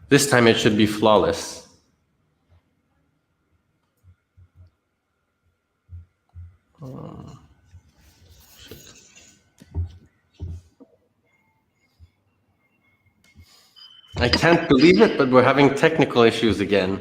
This time it should be flawless. I can't believe it, but we're having technical issues again.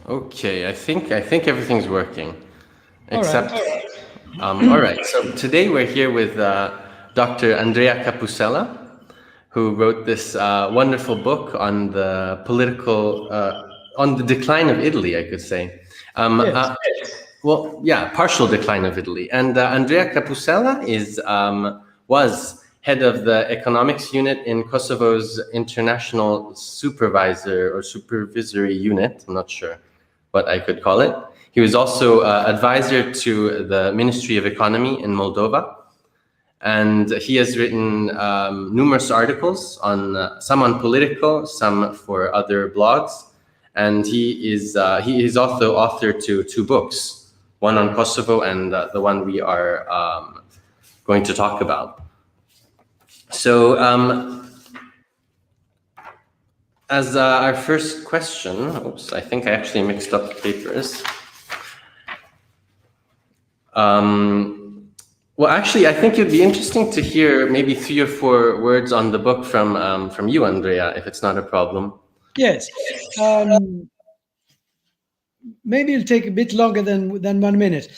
Okay, I think everything's working, except. All right. So today we're here with Dr. Andrea Capussela, who wrote this wonderful book on the on the decline of Italy, I could say. Yes. Well, yeah, partial decline of Italy. And Andrea Capussela was head of the economics unit in Kosovo's international supervisor or supervisory unit. I'm not sure what I could call it. He was also advisor to the Ministry of Economy in Moldova. And he has written numerous articles on some on Politico, some for other blogs. And he is also author to 2 books, one on Kosovo and the one we are going to talk about. So as our first question, oops, I think I actually mixed up the papers. Well, actually, I think it'd be interesting to hear maybe 3 or 4 words on the book from you, Andrea, if it's not a problem. Yes. Maybe it'll take a bit longer than 1 minute.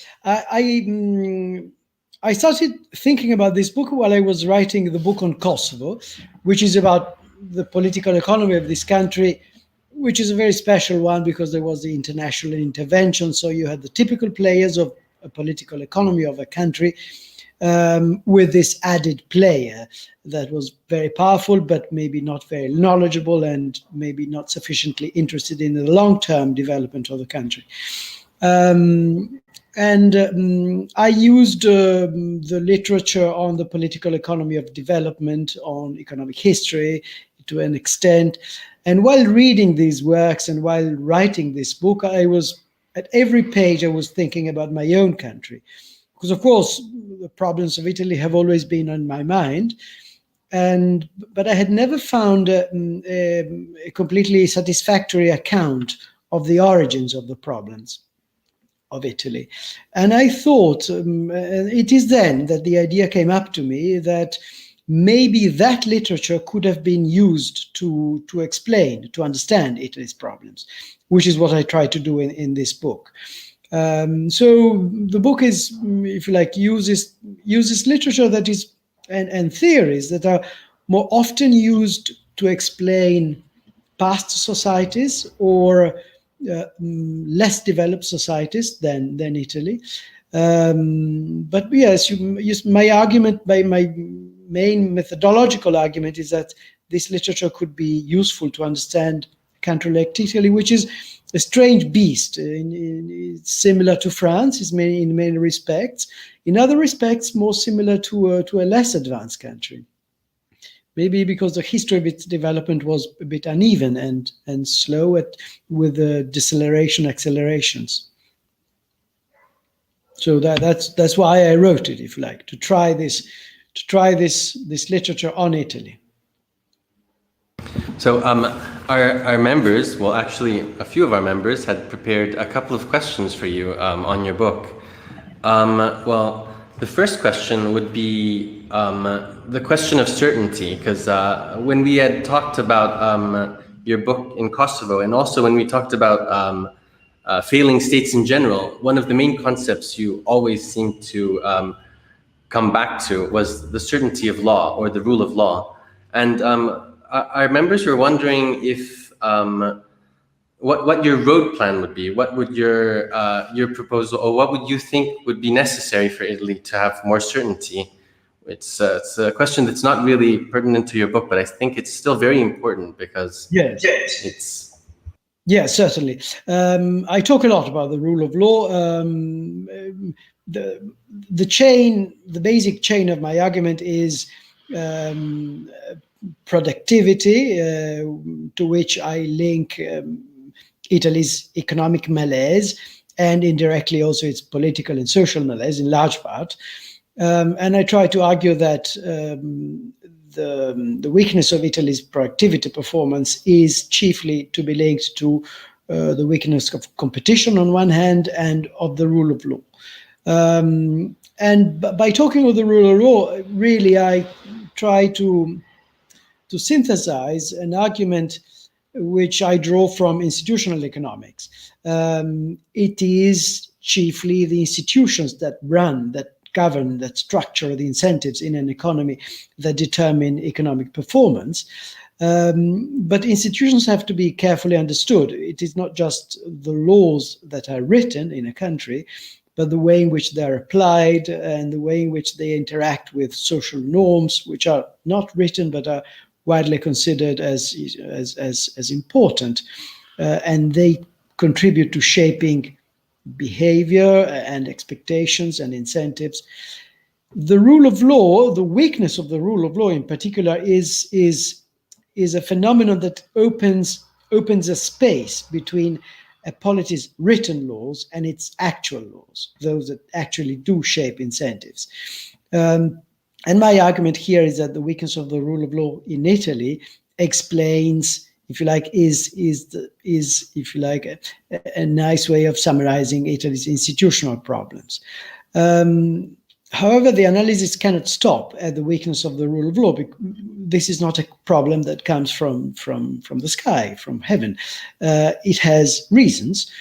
I started thinking about this book while I was writing the book on Kosovo, which is about the political economy of this country, which is a very special one because there was the international intervention. So you had the typical players of a political economy of a country with this added player that was very powerful, but maybe not very knowledgeable and maybe not sufficiently interested in the long-term development of the country. I used the literature on the political economy of development, on economic history to an extent. And while reading these works and while writing this book, at every page I was thinking about my own country. Because of course, the problems of Italy have always been on my mind. But I had never found a completely satisfactory account of the origins of the problems of Italy. And I thought, it is then that the idea came up to me that maybe that literature could have been used to explain, to understand Italy's problems, which is what I try to do in this book. So the book is, if you like, uses literature that is and theories that are more often used to explain past societies or less developed societies than Italy. But yes, my argument, my main methodological argument is that this literature could be useful to understand a country like Italy, which is a strange beast. It's similar to France in many respects. In other respects, more similar to a less advanced country. Maybe because the history of its development was a bit uneven and slow with the deceleration, accelerations. So that's why I wrote it, if you like, to try this literature on Italy. So our members, well, actually a few of our members had prepared a couple of questions for you on your book. Well, the first question would be the question of certainty, because when we had talked about your book in Kosovo, and also when we talked about failing states in general, one of the main concepts you always seem to come back to was the certainty of law, or the rule of law. And our members were wondering if what your road plan would be. What would your proposal, or what would you think would be necessary for Italy to have more certainty? It's a question that's not really pertinent to your book, but I think it's still very important because Yes. it's. Yeah, certainly. I talk a lot about the rule of law. The basic chain of my argument is productivity, to which I link Italy's economic malaise, and indirectly also its political and social malaise in large part. And I try to argue that the weakness of Italy's productivity performance is chiefly to be linked to the weakness of competition on one hand and of the rule of law. And by talking of the rule of law, really I try to synthesize an argument which I draw from institutional economics. It is chiefly the institutions that run, that govern, that structure the incentives in an economy that determine economic performance. But institutions have to be carefully understood. It is not just the laws that are written in a country, but the way in which they're applied and the way in which they interact with social norms, which are not written but are widely considered as important, and they contribute to shaping behavior and expectations and incentives. The rule of law, the weakness of the rule of law in particular, is a phenomenon that opens a space between a polity's written laws and its actual laws, those that actually do shape incentives. And my argument here is that the weakness of the rule of law in Italy explains, if you like, is if you like a nice way of summarizing Italy's institutional problems. However, the analysis cannot stop at the weakness of the rule of law. This is not a problem that comes from the sky, from heaven. It has reasons.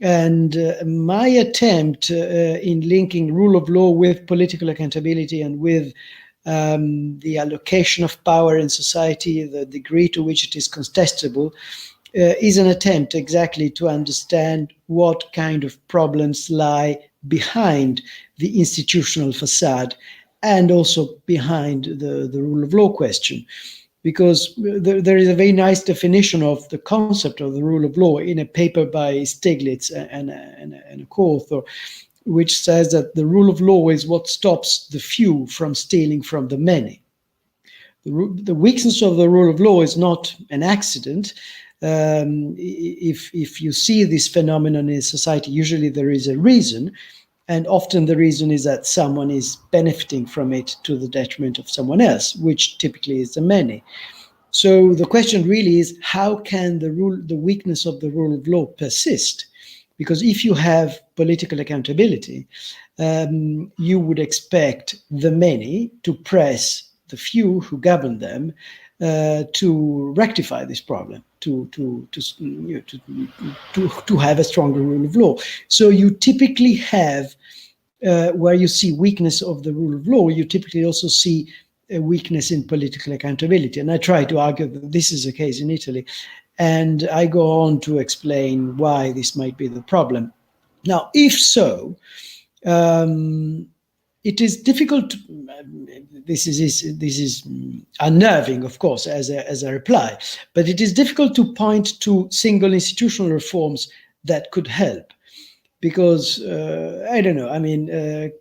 And my attempt in linking rule of law with political accountability and with the allocation of power in society, the degree to which it is contestable, is an attempt exactly to understand what kind of problems lie behind the institutional facade and also behind the rule of law question. Because there is a very nice definition of the concept of the rule of law in a paper by Stiglitz and a co-author, which says that the rule of law is what stops the few from stealing from the many. The weakness of the rule of law is not an accident. If you see this phenomenon in society, usually there is a reason, and often the reason is that someone is benefiting from it to the detriment of someone else, which typically is the many. So the question really is, how can the weakness of the rule of law persist? Because if you have political accountability, you would expect the many to press the few who govern them to rectify this problem, to have a stronger rule of law. So you typically have, where you see weakness of the rule of law, you typically also see a weakness in political accountability. And I try to argue that this is the case in Italy. And I go on to explain why this might be the problem. Now, if so, it is difficult. This is unnerving, of course, as a reply. But it is difficult to point to single institutional reforms that could help, because I don't know. I mean,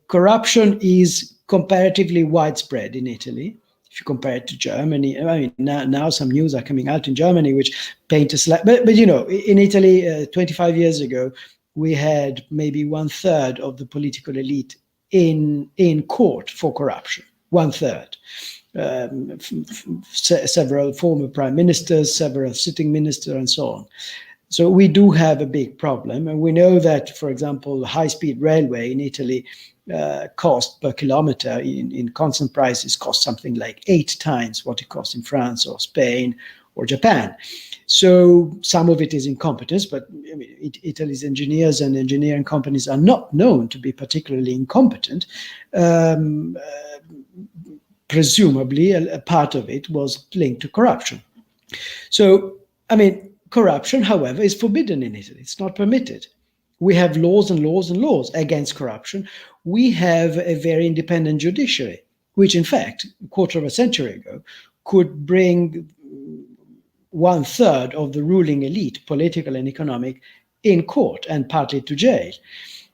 corruption is comparatively widespread in Italy. If you compare it to Germany, I mean, now some news are coming out in Germany which paint a slight. But you know, in Italy, 25 years ago, we had maybe 1/3 of the political elite in court for corruption. 1/3. Several former prime ministers, several sitting ministers, and so on. So we do have a big problem, and we know that, for example, the high-speed railway in Italy cost per kilometer in constant prices cost something like 8 times what it costs in France or Spain or Japan. So some of it is incompetence, but I mean, Italy's engineers and engineering companies are not known to be particularly incompetent. Presumably, a part of it was linked to corruption. So, I mean, Corruption, however, is forbidden in Italy. It's not permitted. We have laws and laws and laws against corruption. We have a very independent judiciary, which in fact, a quarter of a century ago, could bring 1/3 of the ruling elite, political and economic, in court and partly to jail.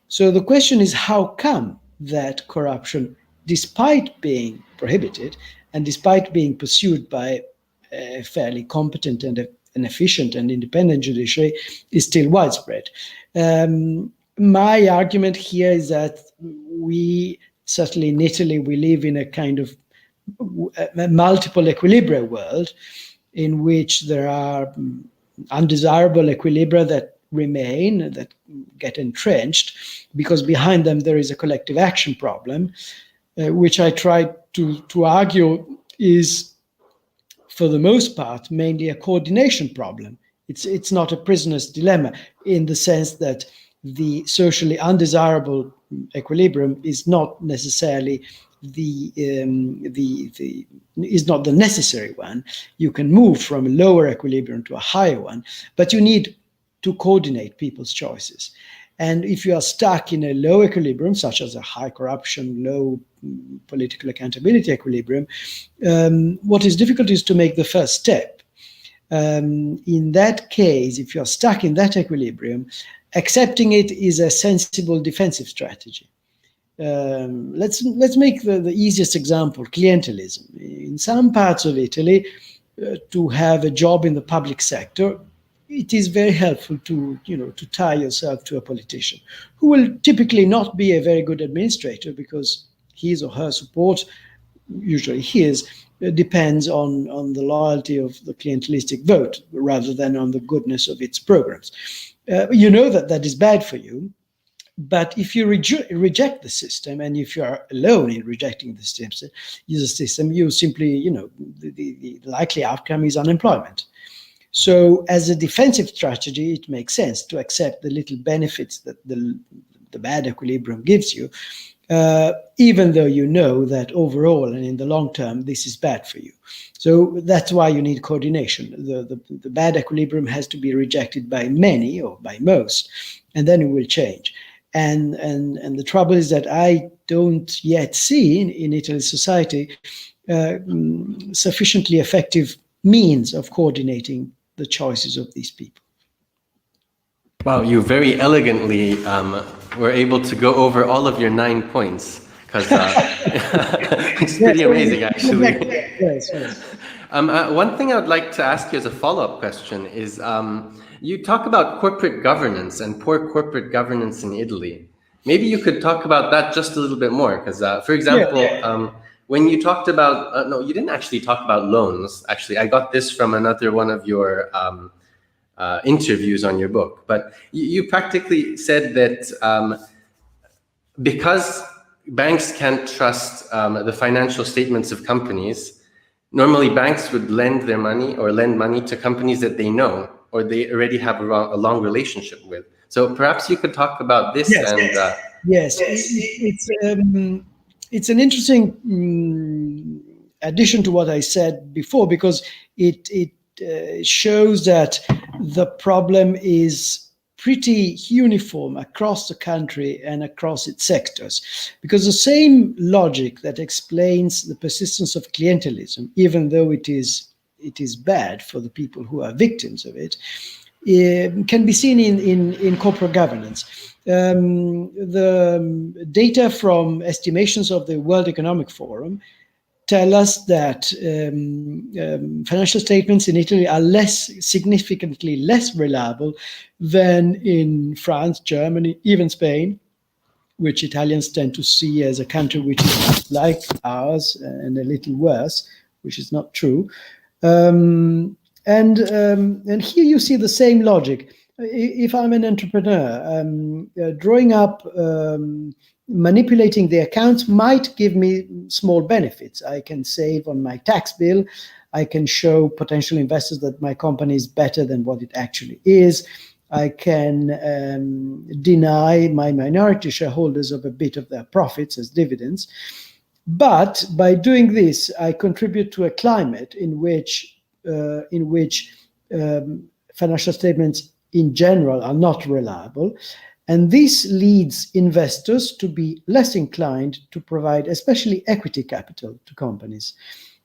So the question is, how come that corruption, despite being prohibited and despite being pursued by a fairly competent and an efficient and independent judiciary, is still widespread? My argument here is that we, certainly in Italy, we live in a kind of a multiple equilibria world in which there are undesirable equilibria that remain, that get entrenched, because behind them there is a collective action problem, which I try to argue is, for the most part, mainly a coordination problem. It's not a prisoner's dilemma, in the sense that the socially undesirable equilibrium is not necessarily is not the necessary one. You can move from a lower equilibrium to a higher one, but you need to coordinate people's choices. And if you are stuck in a low equilibrium, such as a high corruption, low political accountability equilibrium, what is difficult is to make the first step. In that case, if you're stuck in that equilibrium, accepting it is a sensible defensive strategy. Let's make the easiest example, clientelism. In some parts of Italy, to have a job in the public sector, it is very helpful to tie yourself to a politician who will typically not be a very good administrator, because his or her support, usually his, depends on the loyalty of the clientelistic vote rather than on the goodness of its programs. You know that is bad for you. But if you reject the system, and if you are alone in rejecting the system, you simply, the likely outcome is unemployment. So as a defensive strategy, it makes sense to accept the little benefits that the bad equilibrium gives you, even though you know that overall and in the long term, this is bad for you. So that's why you need coordination. The bad equilibrium has to be rejected by many or by most, and then it will change. And the trouble is that I don't yet see in Italy's society sufficiently effective means of coordinating the choices of these people. Wow, you very elegantly were able to go over all of your 9 points, because it's pretty amazing, actually. Yes. One thing I would like to ask you as a follow-up question is, you talk about corporate governance and poor corporate governance in Italy. Maybe you could talk about that just a little bit more, because, for example, when you talked about, no, you didn't actually talk about loans. Actually, I got this from another one of your interviews on your book. But you practically said that because banks can't trust the financial statements of companies, normally banks would lend their money or lend money to companies that they know or they already have a long relationship with. So perhaps you could talk about this. Yes. It's an interesting addition to what I said before, because it shows that the problem is pretty uniform across the country and across its sectors, because the same logic that explains the persistence of clientelism, even though it is bad for the people who are victims of it, can be seen in corporate governance. The data from estimations of the World Economic Forum tell us that financial statements in Italy are significantly less reliable than in France, Germany, even Spain, which Italians tend to see as a country which is like ours and a little worse, which is not true. And here you see the same logic. If I'm an entrepreneur, drawing up, manipulating the accounts might give me small benefits. I can save on my tax bill. I can show potential investors that my company is better than what it actually is. I can deny my minority shareholders of a bit of their profits as dividends. But by doing this, I contribute to a climate in which financial statements in general are not reliable. And this leads investors to be less inclined to provide, especially equity capital, to companies.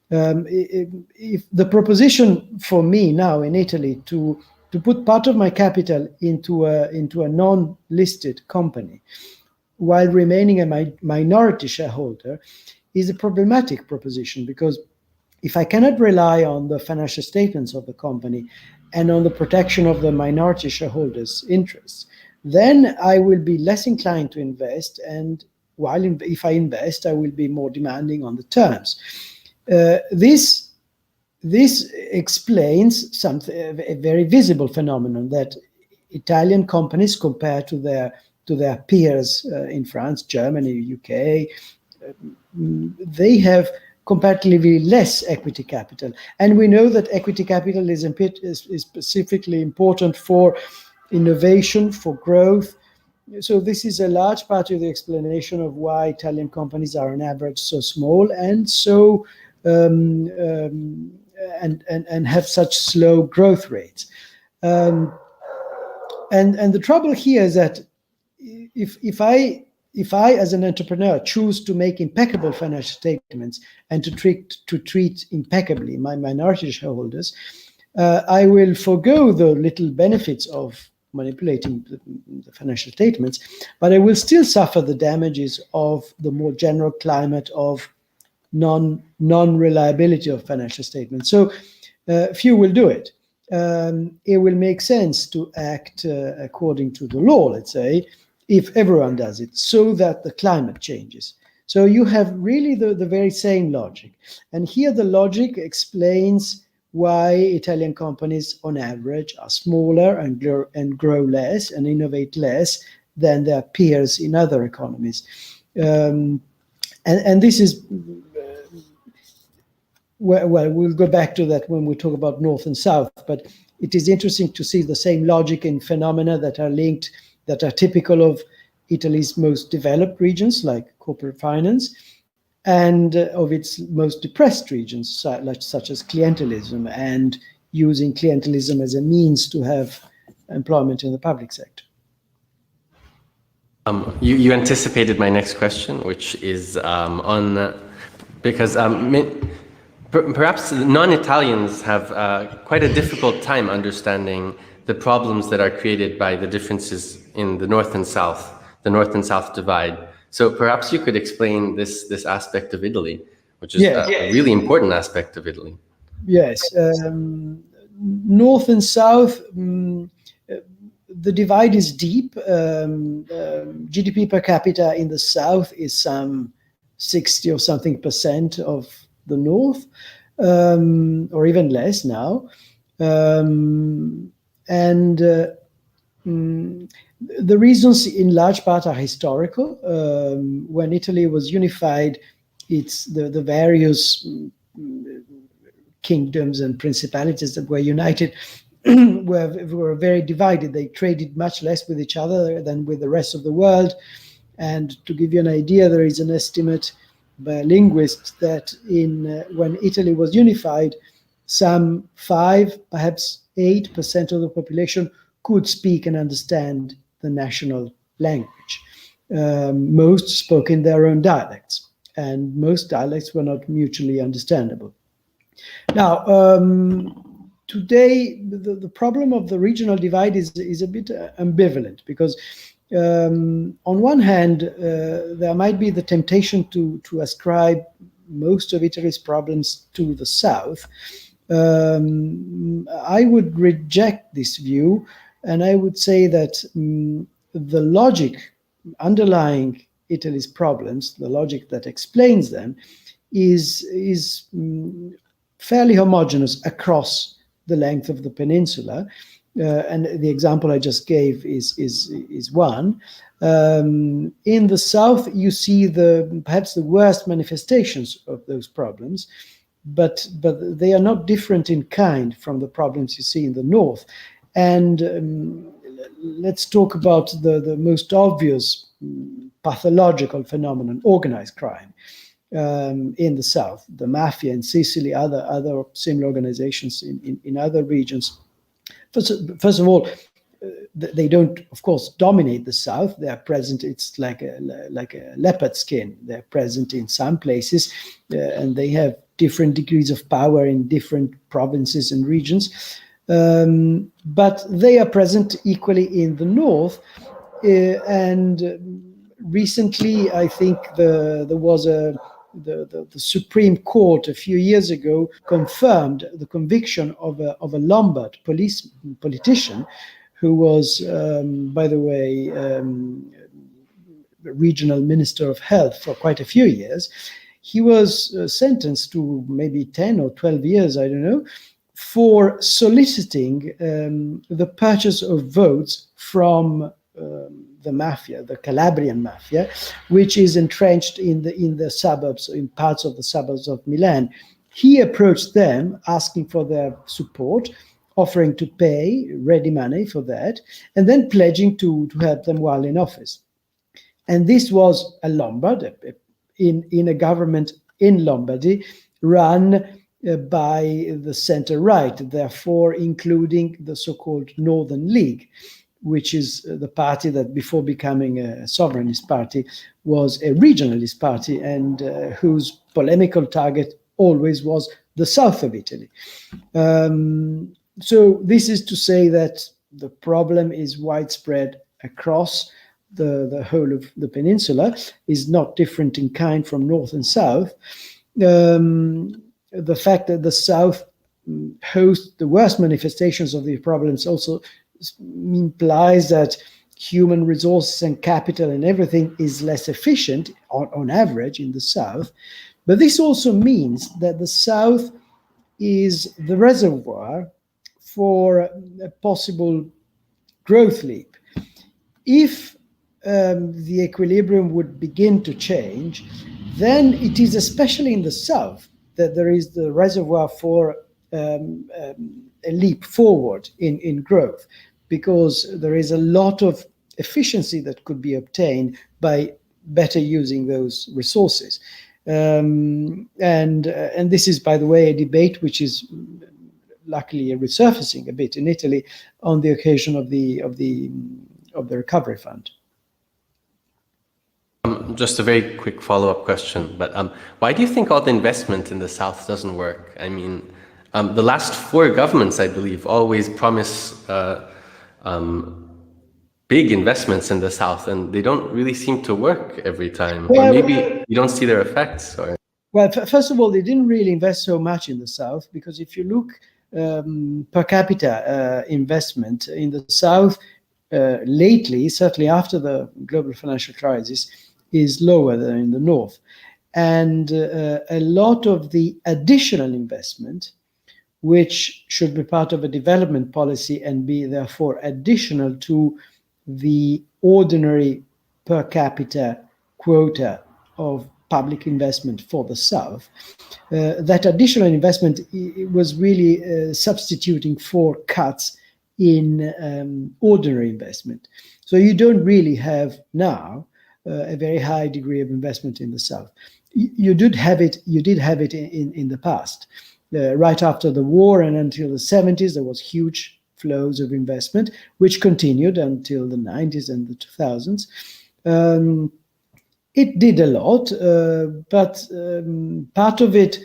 If the proposition for me now in Italy to put part of my capital into a non-listed company while remaining a minority shareholder is a problematic proposition, because if I cannot rely on the financial statements of the company and on the protection of the minority shareholders' interests, then I will be less inclined to invest, and if I invest, I will be more demanding on the terms. This explains a very visible phenomenon, that Italian companies, compared to their peers in France, Germany, UK, they have comparatively less equity capital. And we know that equity capital is specifically important for innovation, for growth. So this is a large part of the explanation of why Italian companies are on average so small and so and have such slow growth rates. And the trouble here is that if I, as an entrepreneur, choose to make impeccable financial statements and to treat impeccably my minority shareholders, I will forego the little benefits of manipulating the financial statements, but I will still suffer the damages of the more general climate of non-reliability of financial statements. So few will do it. It will make sense to act according to the law, let's say, if everyone does it, so that the climate changes. So you have really the very same logic. And here the logic explains why Italian companies on average are smaller and grow less and innovate less than their peers in other economies. And this is, well, we'll go back to that when we talk about North and South, but it is interesting to see the same logic in phenomena that are linked, that are typical of Italy's most developed regions, like corporate finance, and of its most depressed regions, such as clientelism, and using clientelism as a means to have employment in the public sector. You anticipated my next question, which is because perhaps non-Italians have quite a difficult time understanding the problems that are created by the differences in the North and South Divide. So perhaps you could explain this aspect of Italy, which is a really important aspect of Italy. Yes. North and South, the divide is deep. GDP per capita in the South is some 60 or something % of the North, or even less now. The reasons in large part are historical. When Italy was unified, the various kingdoms and principalities that were united were very divided. They traded much less with each other than with the rest of the world. And to give you an idea, there is an estimate by a linguist that when Italy was unified, some 5, perhaps 8% of the population could speak and understand the national language. Most spoke in their own dialects, and most dialects were not mutually understandable. Now, today, the problem of the regional divide is a bit ambivalent, because on one hand, there might be the temptation to ascribe most of Italy's problems to the South. I would reject this view, and I would say that the logic underlying Italy's problems, the logic that explains them, is fairly homogeneous across the length of the peninsula. And the example I just gave is one. In the South, you see perhaps the worst manifestations of those problems, but they are not different in kind from the problems you see in the North. And let's talk about the most obvious pathological phenomenon, organized crime in the South, the mafia in Sicily, other similar organizations in other regions. First of all, they don't, of course, dominate the south. They are present. It's like a leopard skin. They're present in some places, and they have different degrees of power in different provinces and regions. But they are present equally in the north. And recently, I think there was the Supreme Court a few years ago confirmed the conviction of a Lombard politician who was, by the way, regional minister of health for quite a few years. He was sentenced to maybe 10 or 12 years, I don't know, for soliciting the purchase of votes from the mafia, the Calabrian mafia, which is entrenched in the suburbs, in parts of the suburbs of Milan. He approached them asking for their support, offering to pay ready money for that, and then pledging to help them while in office. And this was a Lombard in a government in Lombardy run by the center-right, therefore including the so-called Northern League, which is the party that before becoming a sovereignist party was a regionalist party, and whose polemical target always was the south of Italy. So this is to say that the problem is widespread across the whole of the peninsula, is not different in kind from north and south. The fact that the south hosts the worst manifestations of these problems also implies that human resources and capital and everything is less efficient on average in the south. But this also means that the south is the reservoir for a possible growth leap. If the equilibrium would begin to change, then it is especially in the south that there is the reservoir for a leap forward in growth, because there is a lot of efficiency that could be obtained by better using those resources. And this is, by the way, a debate which is luckily resurfacing a bit in Italy on the occasion of the recovery fund. Just a very quick follow-up question, but why do you think all the investment in the south doesn't work? I mean, the last 4 governments, I believe, always promise big investments in the south, and they don't really seem to work every time. Or maybe you don't see their effects. Or... Well, first of all, they didn't really invest so much in the south, because if you look per capita investment in the south lately, certainly after the global financial crisis, is lower than in the north. And a lot of the additional investment, which should be part of a development policy and be therefore additional to the ordinary per capita quota of public investment for the south, that additional investment was really substituting for cuts in ordinary investment. So you don't really have now a very high degree of investment in the south. You did have it in the past. Right after the war and until the 70s, there was huge flows of investment, which continued until the 90s and the 2000s. It did a lot, but part of it,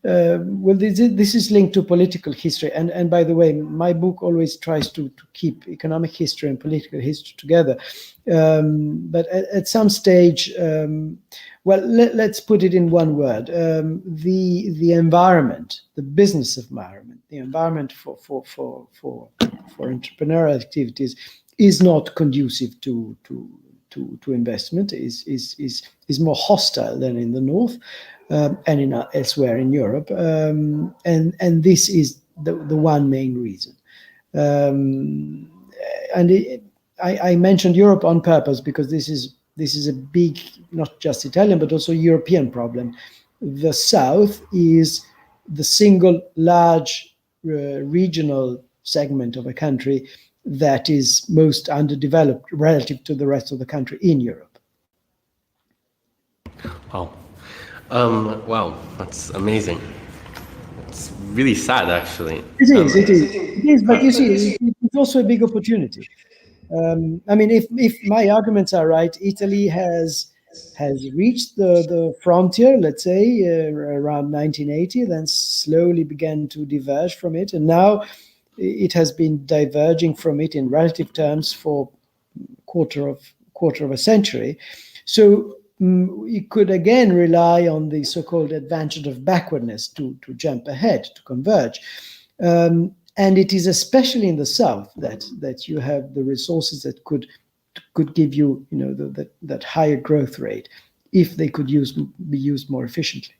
well, this is linked to political history. And by the way, my book always tries to keep economic history and political history together. But at some stage, well, let's put it in one word: the environment, the business environment, the environment for entrepreneurial activities is not conducive to investment. Is more hostile than in the north and elsewhere in Europe, and this is the one main reason. I mentioned Europe on purpose because this is a big, not just Italian, but also European problem. The South is the single large regional segment of a country that is most underdeveloped relative to the rest of the country in Europe. Wow. Wow, that's amazing. It's really sad, actually. It is. But you see, it's also a big opportunity. I mean, if my arguments are right, Italy has reached the frontier, let's say, around 1980, then slowly began to diverge from it, and now it has been diverging from it in relative terms for quarter of a century. So we could again rely on the so-called advantage of backwardness to jump ahead, to converge. And it is especially in the south that you have the resources that could give you, that higher growth rate if they could be used more efficiently.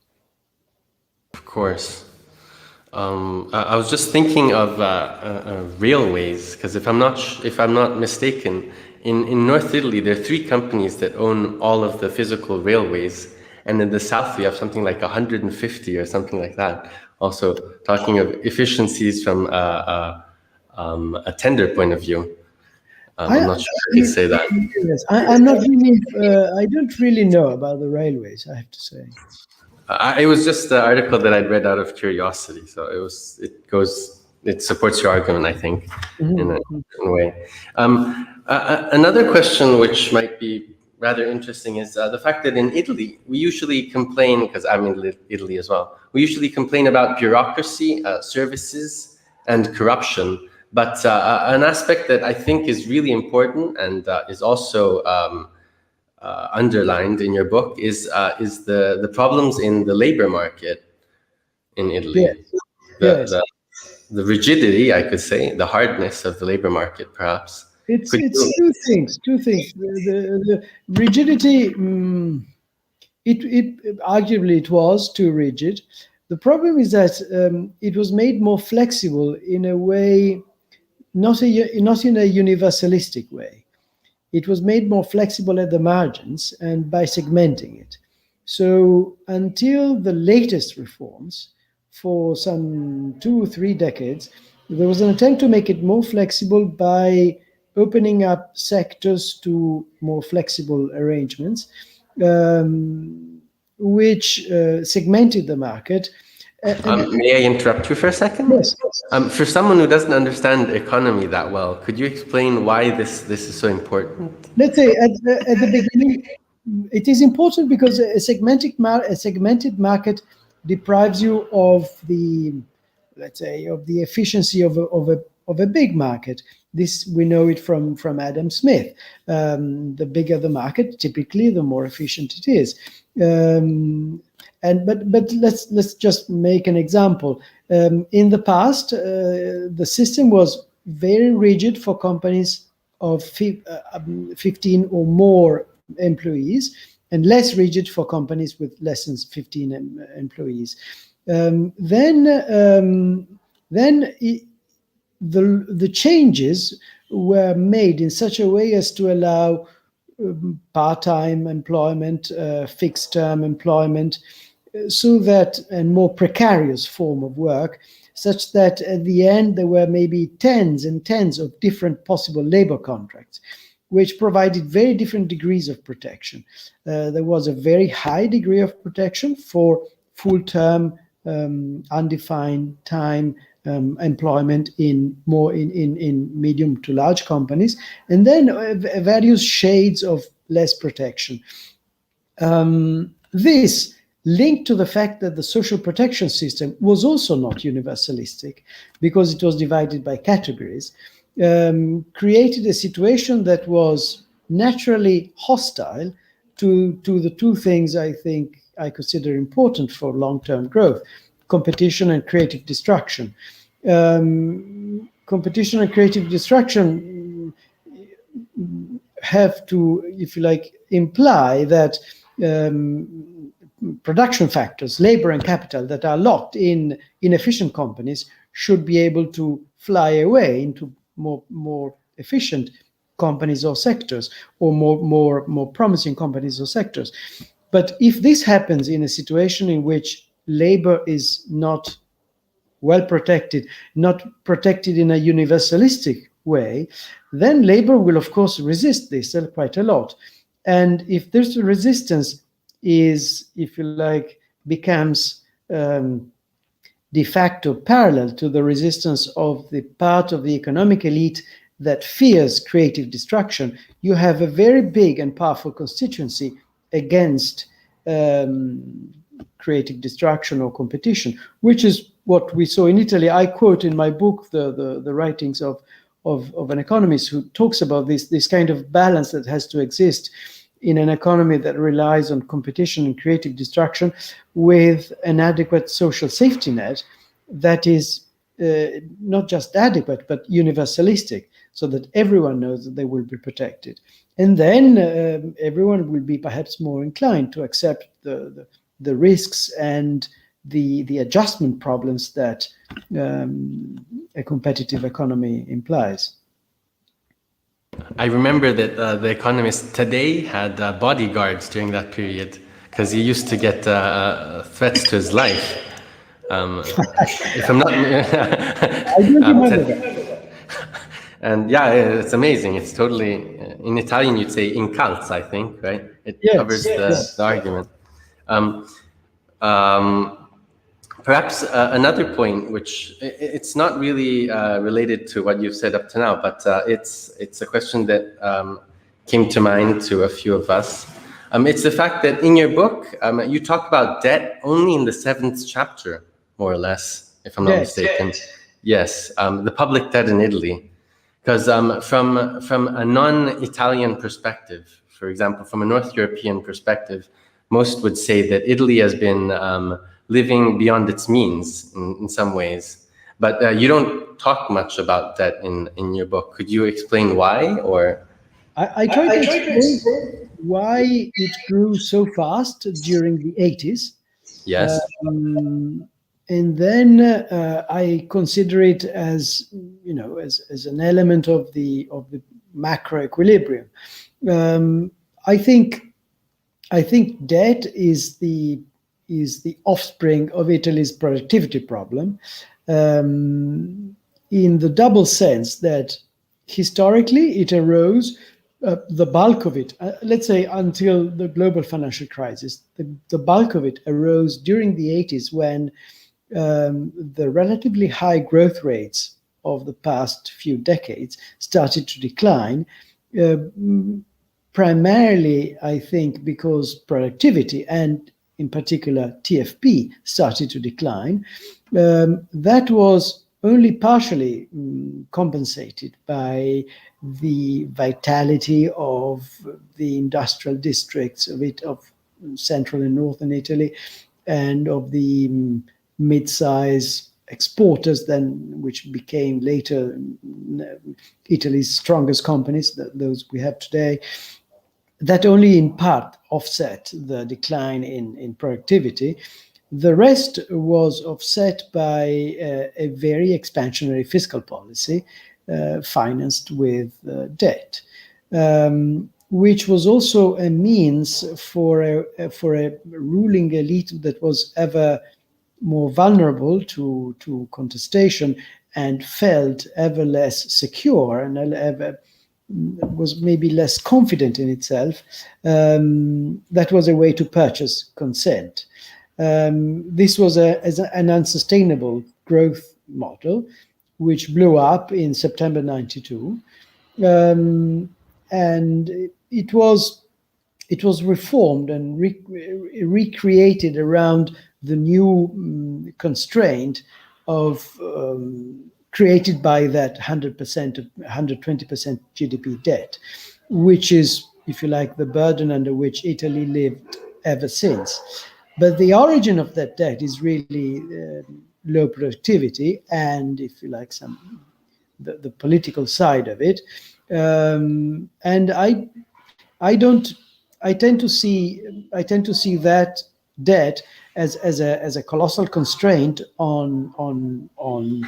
Of course. I was just thinking of railways, because if I'm not mistaken, in North Italy there are 3 companies that own all of the physical railways, and in the south we have something like 150 or something like that. Also, talking of efficiencies from a tender point of view. I'm not sure how to say that. Yes, I'm not really. I don't really know about the railways, I have to say. It was just the article that I'd read out of curiosity, so it supports your argument, I think, in a way. Another question which might be rather interesting is the fact that in Italy, we usually complain, because I'm in Italy as well, we usually complain about bureaucracy, services, and corruption. But an aspect that I think is really important and is also underlined in your book is the problems in the labor market in Italy. Yes. The rigidity, I could say, the hardness of the labor market, perhaps. It's two things. The rigidity, arguably it was too rigid. The problem is that it was made more flexible in a way, not in a universalistic way. It was made more flexible at the margins and by segmenting it. So until the latest reforms, for some 2 or 3 decades, there was an attempt to make it more flexible by opening up sectors to more flexible arrangements, which segmented the market. May I interrupt you for a second? Yes. For someone who doesn't understand economy that well, could you explain why this is so important? Let's say at the beginning, it is important because a segmented market deprives you of the, let's say, of the efficiency of a big market. This we know it from Adam Smith. The bigger the market, typically, the more efficient it is. But let's just make an example. In the past, the system was very rigid for companies of 15 or more employees, and less rigid for companies with less than 15 employees. Then the changes were made in such a way as to allow part-time employment, fixed-term employment, so that, and more precarious form of work, such that at the end there were maybe tens and tens of different possible labor contracts, which provided very different degrees of protection. There was a very high degree of protection for full-term, undefined time employment in medium to large companies, and then various shades of less protection. This, linked to the fact that the social protection system was also not universalistic because it was divided by categories, created a situation that was naturally hostile to the 2 things I think I consider important for long-term growth: competition and creative destruction. Competition and creative destruction have to, if you like, imply that production factors, labor and capital, that are locked in inefficient companies should be able to fly away into more efficient companies or sectors, or more promising companies or sectors. But if this happens in a situation in which labor is not well protected, not protected in a universalistic way, then labor will of course resist this quite a lot. And if this resistance is, if you like, becomes de facto parallel to the resistance of the part of the economic elite that fears creative destruction, you have a very big and powerful constituency against creative destruction or competition, which is what we saw in Italy. I quote in my book the writings of an economist who talks about this kind of balance that has to exist in an economy that relies on competition and creative destruction, with an adequate social safety net that is not just adequate, but universalistic, so that everyone knows that they will be protected. And then everyone will be perhaps more inclined to accept the risks and the adjustment problems that a competitive economy implies. I remember that The Economist today had bodyguards during that period, because he used to get threats to his life. If I'm not... I do remember that. And yeah, it's amazing. It's totally, in Italian you'd say incalza, I think, right? It covers the argument. Perhaps another point, which it's not really related to what you've said up to now, but it's a question that came to mind to a few of us. It's the fact that in your book, you talk about debt only in the 7th chapter, more or less, if I'm not mistaken. Yes, the public debt in Italy. Because from a non-Italian perspective, for example, from a North European perspective, most would say that Italy has been living beyond its means in some ways. But you don't talk much about that in your book. Could you explain why? Or I try to explain why it grew so fast during the 80s. Yes. And then I consider it as, you know, as an element of the macro equilibrium. I think debt is the offspring of Italy's productivity problem, in the double sense that historically it arose, the bulk of it, let's say until the global financial crisis, the bulk of it arose during the 80s, when the relatively high growth rates of the past few decades started to decline, primarily, I think, because productivity, and in particular TFP, started to decline. That was only partially compensated by the vitality of the industrial districts of central and northern Italy, and of the mid-size exporters, which became later Italy's strongest companies, those we have today, that only in part offset the decline in productivity. The rest was offset by a very expansionary fiscal policy financed with debt, which was also a means for a ruling elite that was ever more vulnerable to contestation and felt ever less secure and ever was maybe less confident in itself. That was a way to purchase consent. This was an unsustainable growth model, which blew up in September 92. And it was reformed and recreated around the new constraint of created by that 100%, 120% GDP debt, which is, if you like, the burden under which Italy lived ever since. But the origin of that debt is really low productivity, and, if you like, the political side of it. And I tend to see that debt as a colossal constraint on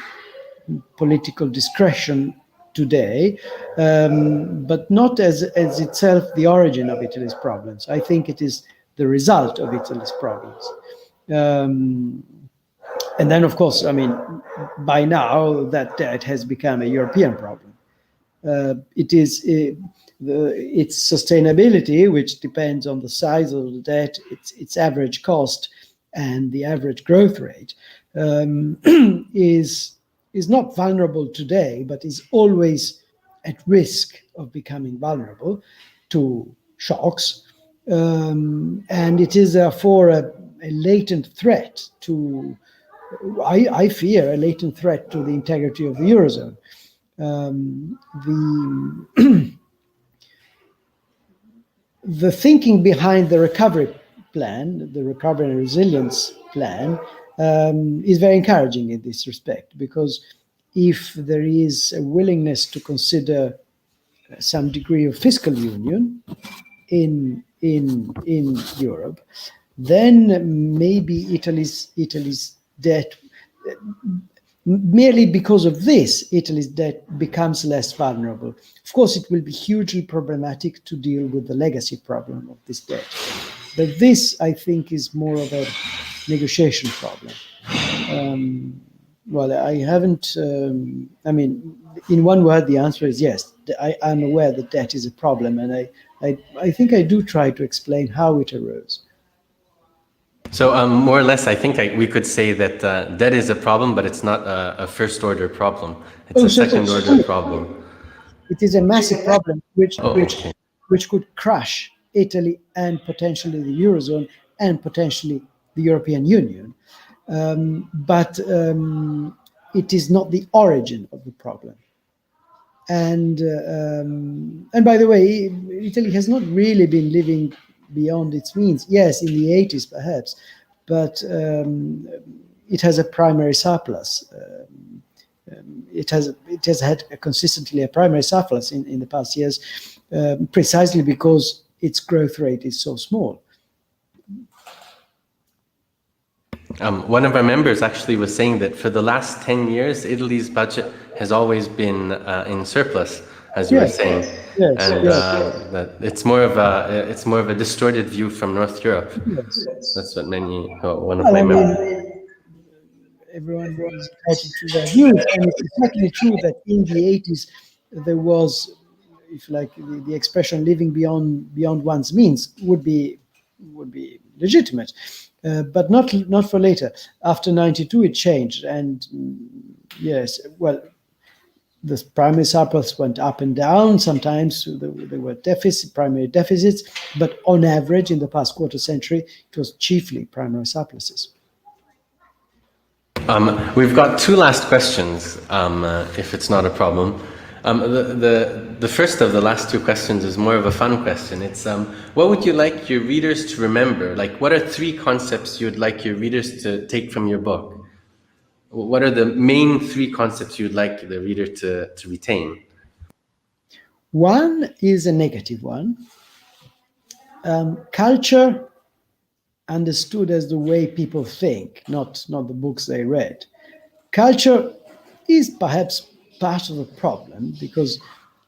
political discretion today, but not as itself the origin of Italy's problems. I think it is the result of Italy's problems. And then, of course, I mean, by now that debt has become a European problem. Its sustainability, which depends on the size of the debt, its average cost, and the average growth rate, is not vulnerable today, but is always at risk of becoming vulnerable to shocks. And it is therefore a latent threat to, I fear, a latent threat to the integrity of the Eurozone. The thinking behind the recovery plan, the recovery and resilience plan, is very encouraging in this respect, because if there is a willingness to consider some degree of fiscal union in Europe, then maybe Italy's debt, merely because of this, Italy's debt becomes less vulnerable. Of course, it will be hugely problematic to deal with the legacy problem of this debt. But this, I think, is more of a negotiation problem. Well, I haven't, I mean, in one word, the answer is yes. I'm aware that debt is a problem, and I think I do try to explain how it arose. So more or less, I think we could say that debt is a problem, but it's not a first-order problem. It's a second-order problem. It is a massive problem which could crush Italy and potentially the Eurozone and potentially the European Union. But it is not the origin of the problem. And by the way, Italy has not really been living beyond its means. Yes, in the 80s perhaps, but it has a primary surplus. It has had consistently a primary surplus in the past years, precisely because its growth rate is so small. One of our members actually was saying that for the last 10 years, Italy's budget has always been in surplus, as you were saying. Yes, and that it's more of a distorted view from North Europe. Yes. That's what one of my members. Everyone was entitled to their views, and it's exactly true that in the 80s there was, if you like, the expression "living beyond one's means" would be legitimate, but not for later. After '92, it changed, and yes, well, the primary surplus went up and down. Sometimes there were primary deficits, but on average, in the past quarter century, it was chiefly primary surpluses. We've got two last questions, if it's not a problem. The first of the last two questions is more of a fun question. It's what would you like your readers to remember? Like, what are three concepts you would like your readers to take from your book? What are the main three concepts you'd like the reader to retain? One is a negative one. Culture understood as the way people think, not the books they read. Culture is perhaps part of the problem, because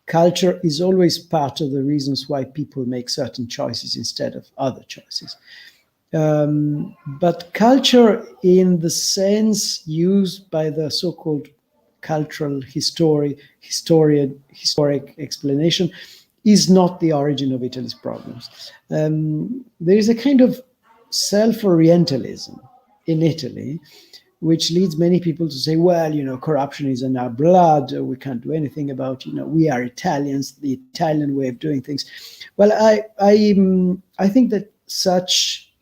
culture is always part of the reasons why people make certain choices instead of other choices. But culture, in the sense used by the so-called cultural historic explanation, is not the origin of Italy's problems. There is a kind of self-orientalism in Italy, which leads many people to say, well, corruption is in our blood, we can't do anything about, we are Italians, the Italian way of doing things. Well, I think that such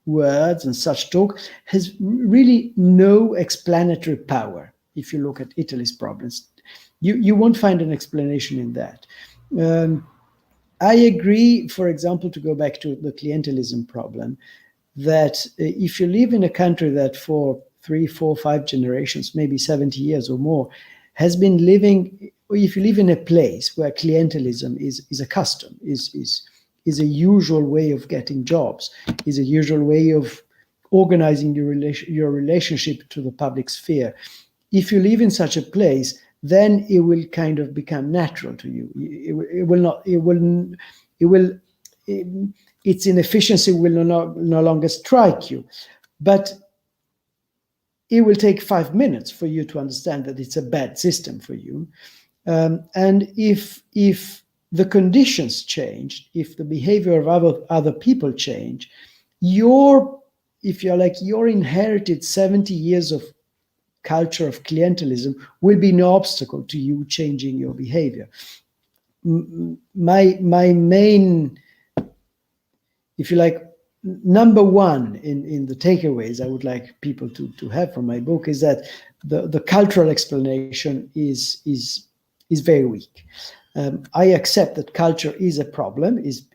words and such talk has really no explanatory power. If you look at Italy's problems, you won't find an explanation in that. I agree, for example, to go back to the clientelism problem, that if you live in a country that for 3, 4, 5 generations, maybe 70 years or more, has been living, or if you live in a place where clientelism is a custom, is a usual way of getting jobs, is a usual way of organizing your relationship to the public sphere. If you live in such a place, then it will kind of become natural to you. Its inefficiency will no longer strike you. But it will take 5 minutes for you to understand that it's a bad system for you. And if the conditions change, if the behavior of other people change, your if you're like, your inherited 70 years of culture of clientelism will be no obstacle to you changing your behavior. My main, if you like, number one in the takeaways I would like people to have from my book is that the cultural explanation is very weak. I accept that culture is a problem, is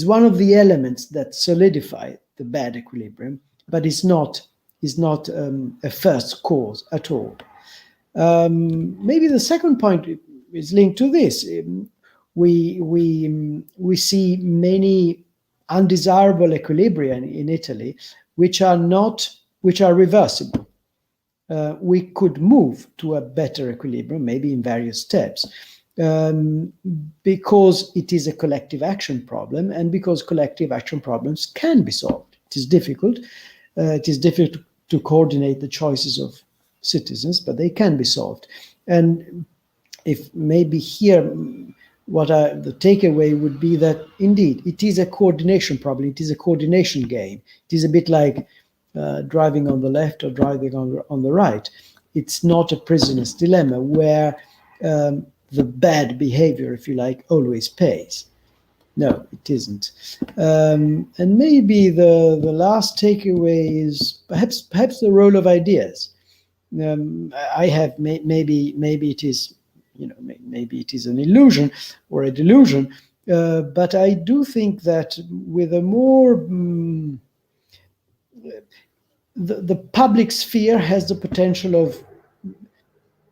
one of the elements that solidify the bad equilibrium, but is not a first cause at all. Maybe the second point is linked to this. We see many undesirable equilibria in Italy, which are reversible. We could move to a better equilibrium, maybe in various steps, because it is a collective action problem, and because collective action problems can be solved. It is difficult. It is difficult to coordinate the choices of citizens, but they can be solved. And if maybe here, the takeaway would be that indeed it is a coordination problem. It is a coordination game. It is a bit like driving on the left or driving on the right. It's not a prisoner's dilemma where the bad behavior, if you like, always pays. No, it isn't. And maybe the last takeaway is perhaps the role of ideas. I have maybe it is, maybe it is an illusion or a delusion, but I do think that with a more the public sphere has the potential of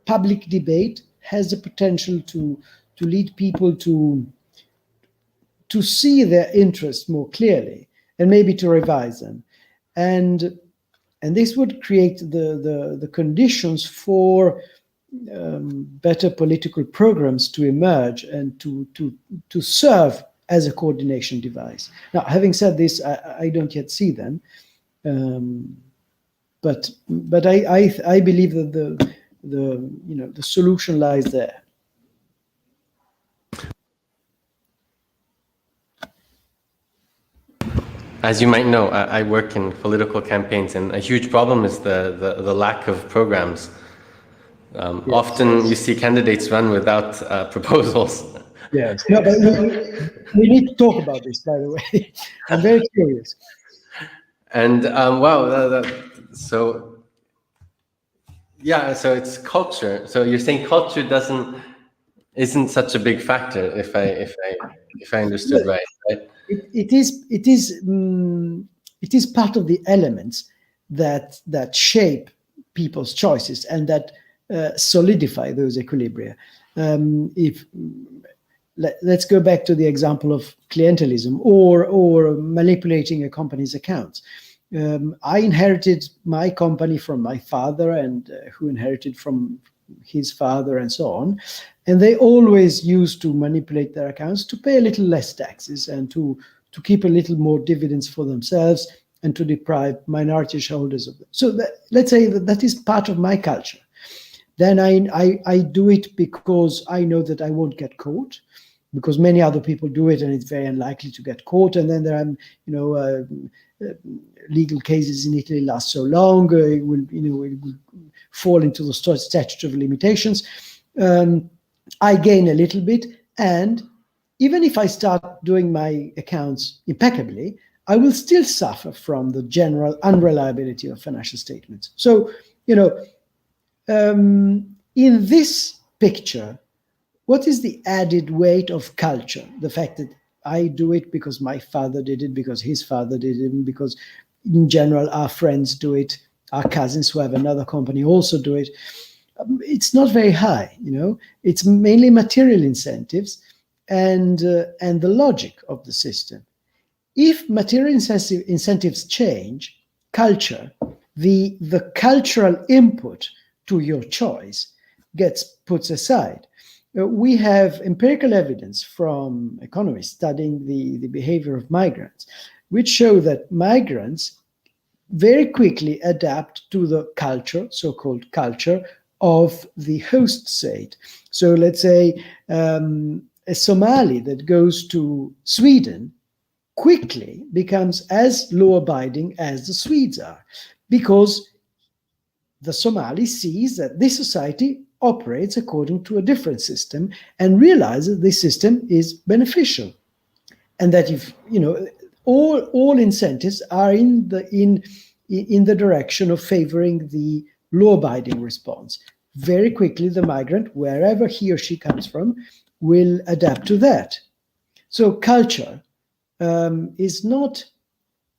public debate, has the potential to lead people to see their interests more clearly and maybe to revise them, and this would create the conditions for better political programs to emerge and to serve as a coordination device. Now, having said this, I don't yet see them, but I believe that the solution lies there. As you might know, I work in political campaigns, and a huge problem is the lack of programs. Yes. Often you see candidates run without proposals. Yes. No, but we need to talk about this, by the way. I'm very curious. And wow, so it's culture. So you're saying culture isn't such a big factor, if I understood right? It is part of the elements that shape people's choices and that solidify those equilibria. Let's go back to the example of clientelism or manipulating a company's accounts. I inherited my company from my father, and who inherited from his father, and so on. And they always used to manipulate their accounts to pay a little less taxes and to keep a little more dividends for themselves and to deprive minority shareholders of them. So let's say that is part of my culture. Then I do it because I know that I won't get caught, because many other people do it and it's very unlikely to get caught. And then there are, legal cases in Italy last so long, it will fall into the statute of limitations. I gain a little bit, and even if I start doing my accounts impeccably, I will still suffer from the general unreliability of financial statements. So, in this picture, what is the added weight of culture? The fact that I do it because my father did it, because his father did it, because in general our friends do it, our cousins who have another company also do it. It's not very high, It's mainly material incentives and the logic of the system. If material incentives change, culture, the cultural input to your choice gets put aside. We have empirical evidence from economists studying the behavior of migrants, which show that migrants very quickly adapt to the culture, so-called culture, of the host state. So let's say a Somali that goes to Sweden quickly becomes as law-abiding as the Swedes are, because the Somali sees that this society operates according to a different system and realizes this system is beneficial, and that if all incentives are in the direction of favoring the law-abiding response. Very quickly, the migrant, wherever he or she comes from, will adapt to that. So culture is not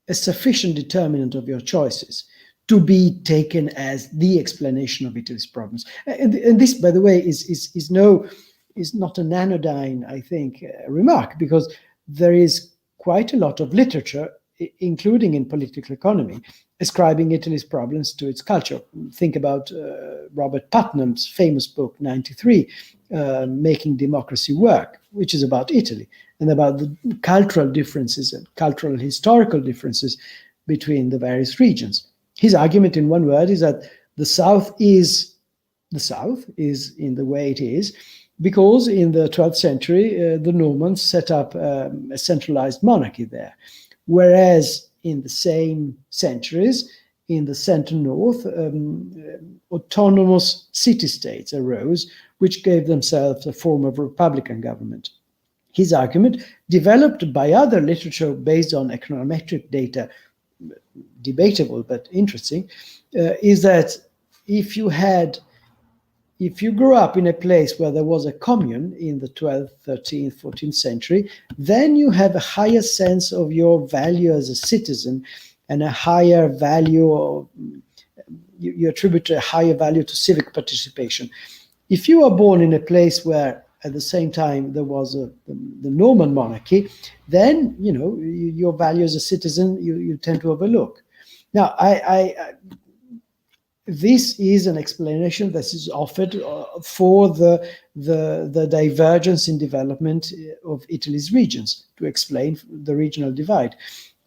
a sufficient determinant of your choices to be taken as the explanation of Italy's problems. And this, by the way, is not an anodyne, I think, remark, because there is quite a lot of literature, including in political economy, ascribing Italy's problems to its culture. Think about Robert Putnam's famous book, 93, Making Democracy Work, which is about Italy and about the cultural differences and cultural historical differences between the various regions. His argument, in one word, is that the South is in the way it is because in the 12th century, the Normans set up a centralized monarchy there. Whereas in the same centuries, in the center-north, autonomous city-states arose, which gave themselves a form of republican government. His argument, developed by other literature based on econometric data, debatable but interesting, is that if you grew up in a place where there was a commune in the 12th, 13th, 14th century, then you have a higher sense of your value as a citizen and a higher value of, you attribute a higher value to civic participation. If you are born in a place where at the same time there was the Norman monarchy, then your value as a citizen you tend to overlook. Now, this is an explanation that is offered for the divergence in development of Italy's regions, to explain the regional divide.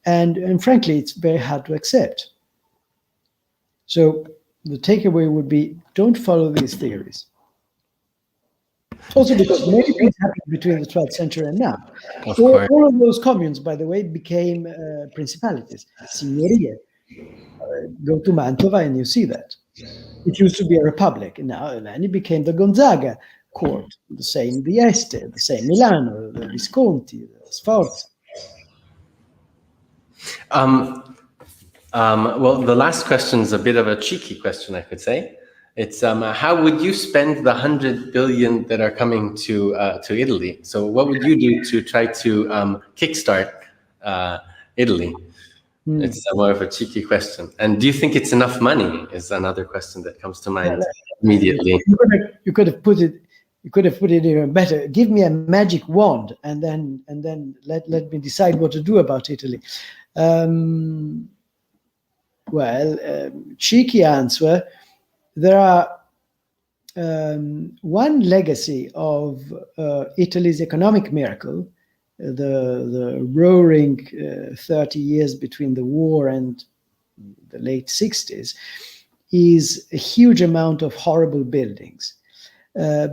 And frankly, it's very hard to accept. So the takeaway would be, don't follow these theories. Also because many things happened between the 12th century and now. All of those communes, by the way, became principalities, signorie. Go to Mantova and you see that. It used to be a republic, and then it became the Gonzaga court, the same the Este, the same Milano, the Visconti, the Sforza. Well, the last question is a bit of a cheeky question, I could say. It's how would you spend the 100 billion that are coming to Italy? So what would you do to try to kickstart Italy? It's more of a cheeky question. And do you think it's enough money? Is another question that comes to mind immediately. You could have put it even better. Give me a magic wand, and then let me decide what to do about Italy. Cheeky answer. There are one legacy of Italy's economic miracle, the roaring 30 years between the war and the late 60s, is a huge amount of horrible buildings,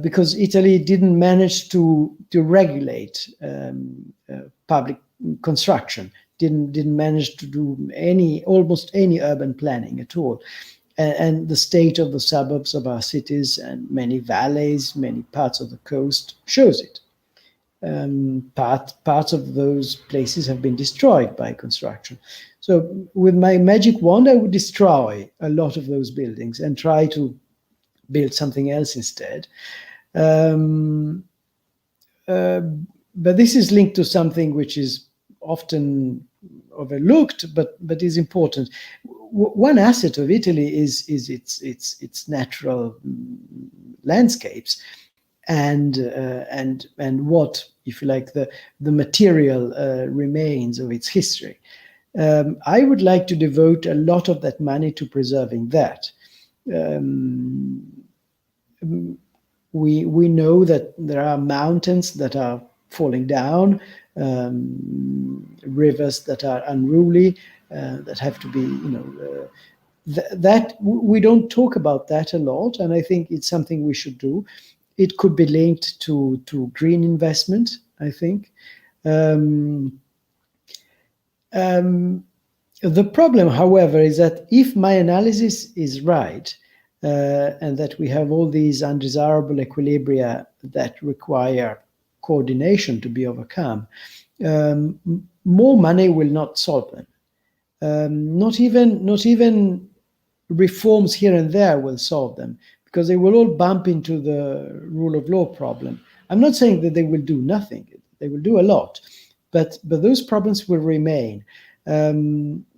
because Italy didn't manage to regulate public construction, didn't manage to do almost any urban planning at all. And the state of the suburbs of our cities and many valleys, many parts of the coast shows it. Parts of those places have been destroyed by construction. So with my magic wand, I would destroy a lot of those buildings and try to build something else instead. But this is linked to something which is often overlooked, but is important. One asset of Italy is its natural landscapes, and what, if you like, the material remains of its history. I would like to devote a lot of that money to preserving that. We know that there are mountains that are falling down, rivers that are unruly, that have to be, that we don't talk about that a lot, and I think it's something we should do. It could be linked to green investment, I think. The problem, however, is that if my analysis is right, and that we have all these undesirable equilibria that require coordination to be overcome, more money will not solve them. Not even reforms here and there will solve them, because they will all bump into the rule of law problem. I'm not saying that they will do nothing. They will do a lot, but those problems will remain.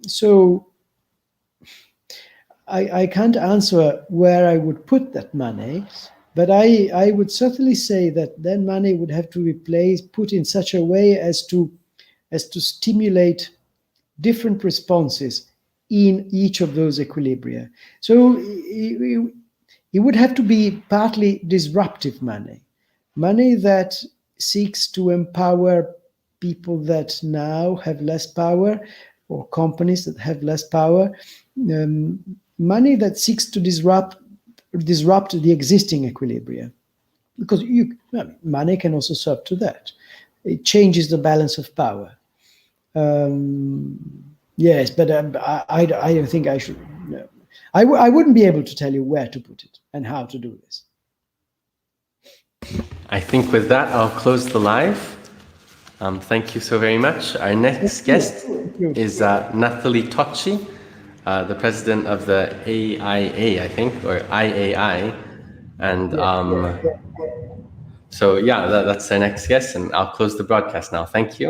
So I can't answer where I would put that money, but I would certainly say that then money would have to be put in such a way as to stimulate different responses in each of those equilibria. So it would have to be partly disruptive money that seeks to empower people that now have less power, or companies that have less power, money that seeks to disrupt the existing equilibria, because money can also serve to that. It changes the balance of power. Yes, but I don't think I should. No. I wouldn't be able to tell you where to put it and how to do this. I think with that, I'll close the live. Thank you so very much. Our next guest is Nathalie Tocci, the president of the AIA, I think, or IAI. And so, yeah, that's our next guest, and I'll close the broadcast now. Thank you.